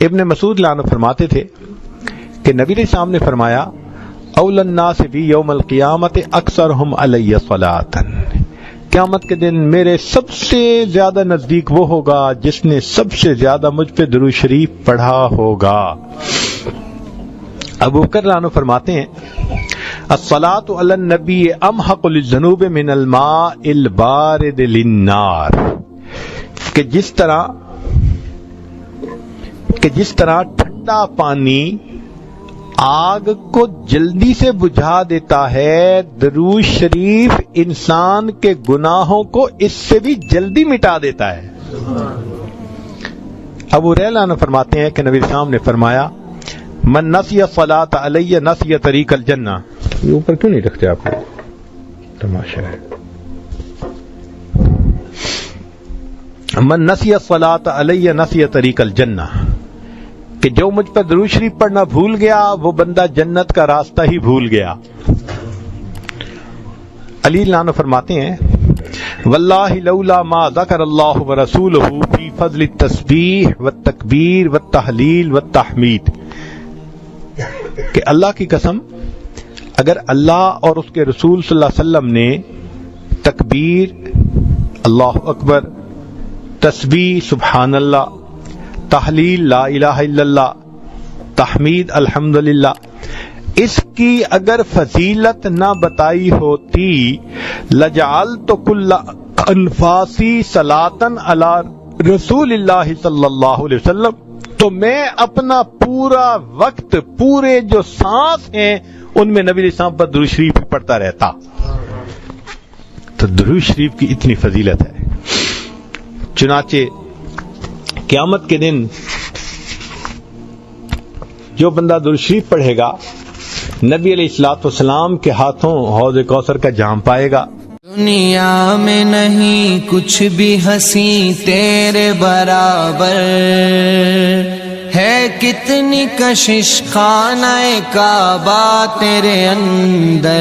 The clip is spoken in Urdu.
ابن مسعود عنہ فرماتے تھے کہ نبی علیہ السلام نے فرمایا اول الناس بی یوم القیامت اکثرہم علی صلاۃ، قیامت کے دن میرے سب سے زیادہ نزدیک وہ ہوگا جس نے سب سے زیادہ مجھ پہ درود شریف پڑھا ہوگا۔ ابو بکر عنہ فرماتے ہیں الصلاۃ علی النبی امحق للذنوب من الماء البارد للنار، کہ جس طرح ٹھنڈا پانی آگ کو جلدی سے بجھا دیتا ہے، درود شریف انسان کے گناہوں کو اس سے بھی جلدی مٹا دیتا ہے۔ ابو ہریرہ عنہ فرماتے ہیں کہ نبی اسلام نے فرمایا من نسی الصلاۃ علی نسی طریق الجنہ، یہ اوپر کیوں نہیں رکھتے آپ لوگ، تماشا ہے، من نسی الصلاۃ علی نسی طریق الجنہ، کہ جو مجھ پر درود شریف پڑھنا بھول گیا وہ بندہ جنت کا راستہ ہی بھول گیا۔ علی عنہ فرماتے ہیں واللہ لولا ما ذکر اللہ ورسولہ فی فضل التسبیح والتکبیر والتحلیل والتحمید، کہ اللہ کی قسم اگر اللہ اور اس کے رسول صلی اللہ علیہ وسلم نے تکبیر اللہ اکبر، تسبیح سبحان اللہ، تحلیل لا الہ الا اللہ، تحمید الحمدللہ، اس کی اگر فضیلت نہ بتائی ہوتی لجعلت کل انفاسی صلاۃ علی رسول اللہ صلی اللہ علیہ وسلم، تو میں اپنا پورا وقت، پورے جو سانس ہیں ان میں نبی علیہ السلام پر درود شریف پڑھتا رہتا۔ تو درود شریف کی اتنی فضیلت ہے، چنانچہ قیامت کے دن جو بندہ درود شریف پڑھے گا نبی علیہ الصلوۃ والسلام کے ہاتھوں حوض کوثر کا جام پائے گا۔ دنیا میں نہیں کچھ بھی ہنسی تیرے برابر، ہے کتنی کشش خانہ کعبہ تیرے اندر،